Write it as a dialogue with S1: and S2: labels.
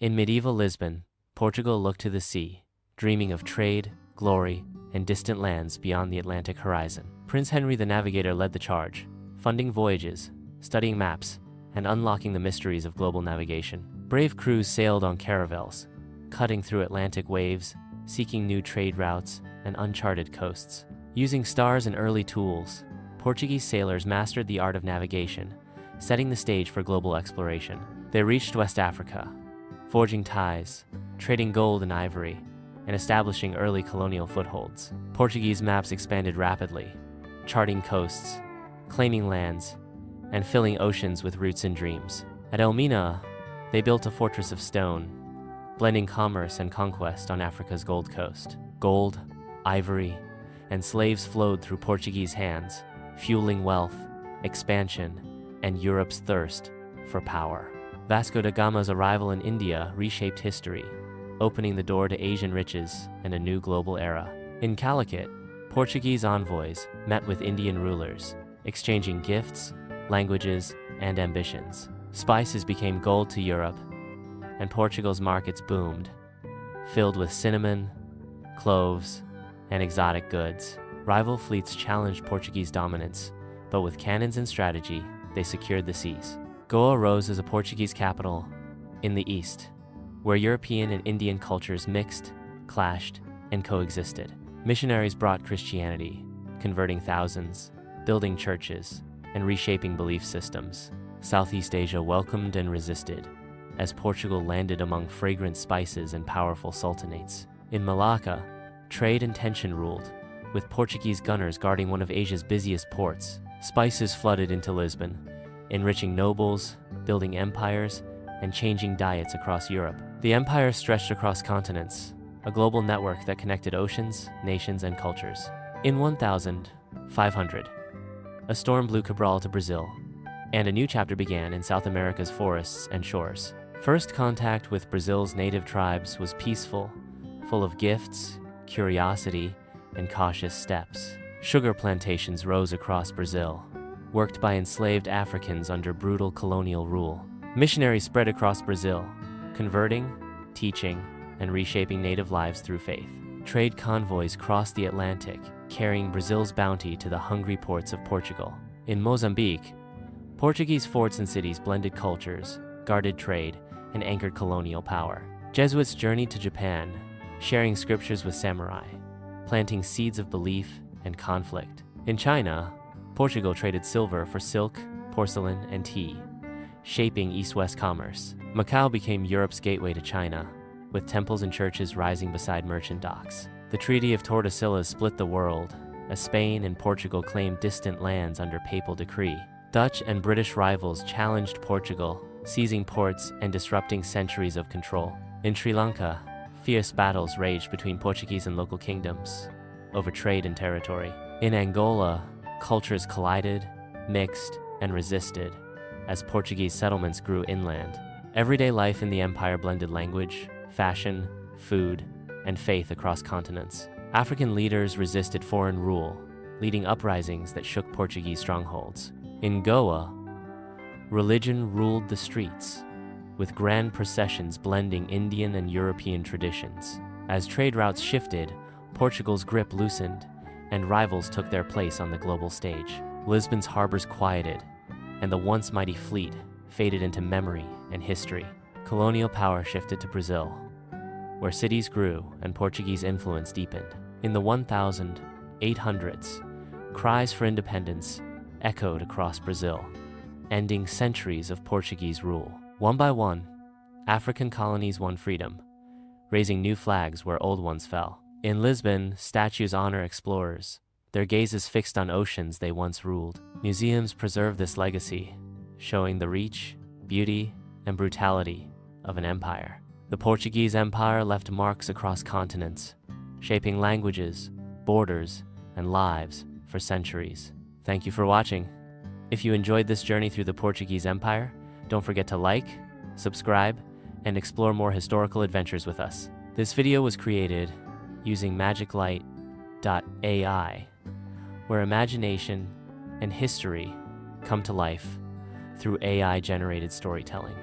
S1: In medieval Lisbon, Portugal looked to the sea, dreaming of trade, glory, and distant lands beyond the Atlantic horizon. Prince Henry the Navigator led the charge, funding voyages, studying maps, and unlocking the mysteries of global navigation. Brave crews sailed on caravels, cutting through Atlantic waves, seeking new trade routes and uncharted coasts. Using stars and early tools, Portuguese sailors mastered the art of navigation, setting the stage for global exploration. They reached West Africa, forging ties, trading gold and ivory, and establishing early colonial footholds. Portuguese maps expanded rapidly, charting coasts, claiming lands, and filling oceans with roots and dreams. At Elmina, they built a fortress of stone, blending commerce and conquest on Africa's Gold Coast. Gold, ivory, and slaves flowed through Portuguese hands, fueling wealth, expansion, and Europe's thirst for power. Vasco da Gama's arrival in India reshaped history, opening the door to Asian riches and a new global era. In Calicut, Portuguese envoys met with Indian rulers, exchanging gifts, languages, and ambitions. Spices became gold to Europe, and Portugal's markets boomed, filled with cinnamon, cloves, and exotic goods. Rival fleets challenged Portuguese dominance, but with cannons and strategy, they secured the seas. Goa rose as a Portuguese capital in the east, where European and Indian cultures mixed, clashed, and coexisted. Missionaries brought Christianity, converting thousands, building churches, and reshaping belief systems. Southeast Asia welcomed and resisted, as Portugal landed among fragrant spices and powerful sultanates. In Malacca, trade and tension ruled, with Portuguese gunners guarding one of Asia's busiest ports. Spices flooded into Lisbon, enriching nobles, building empires, and changing diets across Europe. The empire stretched across continents, a global network that connected oceans, nations, and cultures. In 1500, a storm blew Cabral to Brazil, and a new chapter began in South America's forests and shores. First contact with Brazil's native tribes was peaceful, full of gifts, curiosity, and cautious steps. Sugar plantations rose across Brazil, worked by enslaved Africans under brutal colonial rule. Missionaries spread across Brazil, converting, teaching, and reshaping native lives through faith. Trade convoys crossed the Atlantic, carrying Brazil's bounty to the hungry ports of Portugal. In Mozambique, Portuguese forts and cities blended cultures, guarded trade, and anchored colonial power. Jesuits journeyed to Japan, sharing scriptures with samurai, planting seeds of belief and conflict. In China, Portugal traded silver for silk, porcelain, and tea, shaping East-West commerce. Macau became Europe's gateway to China, with temples and churches rising beside merchant docks. The Treaty of Tordesillas split the world, as Spain and Portugal claimed distant lands under papal decree. Dutch and British rivals challenged Portugal, seizing ports and disrupting centuries of control. In Sri Lanka, fierce battles raged between Portuguese and local kingdoms over trade and territory. In Angola, cultures collided, mixed, and resisted as Portuguese settlements grew inland. Everyday life in the empire blended language, fashion, food, and faith across continents. African leaders resisted foreign rule, leading uprisings that shook Portuguese strongholds. In Goa, religion ruled the streets, with grand processions blending Indian and European traditions. As trade routes shifted, Portugal's grip loosened, and rivals took their place on the global stage. Lisbon's harbors quieted, and the once mighty fleet faded into memory and history. Colonial power shifted to Brazil, where cities grew and Portuguese influence deepened. In the 1800s, cries for independence echoed across Brazil, ending centuries of Portuguese rule. One by one, African colonies won freedom, raising new flags where old ones fell. In Lisbon, statues honor explorers, their gazes fixed on oceans they once ruled. Museums preserve this legacy, showing the reach, beauty, and brutality of an empire. The Portuguese Empire left marks across continents, shaping languages, borders, and lives for centuries. Thank you for watching. If you enjoyed this journey through the Portuguese Empire, don't forget to like, subscribe, and explore more historical adventures with us. This video was created using MagicLight.ai, where imagination and history come to life through AI-generated storytelling.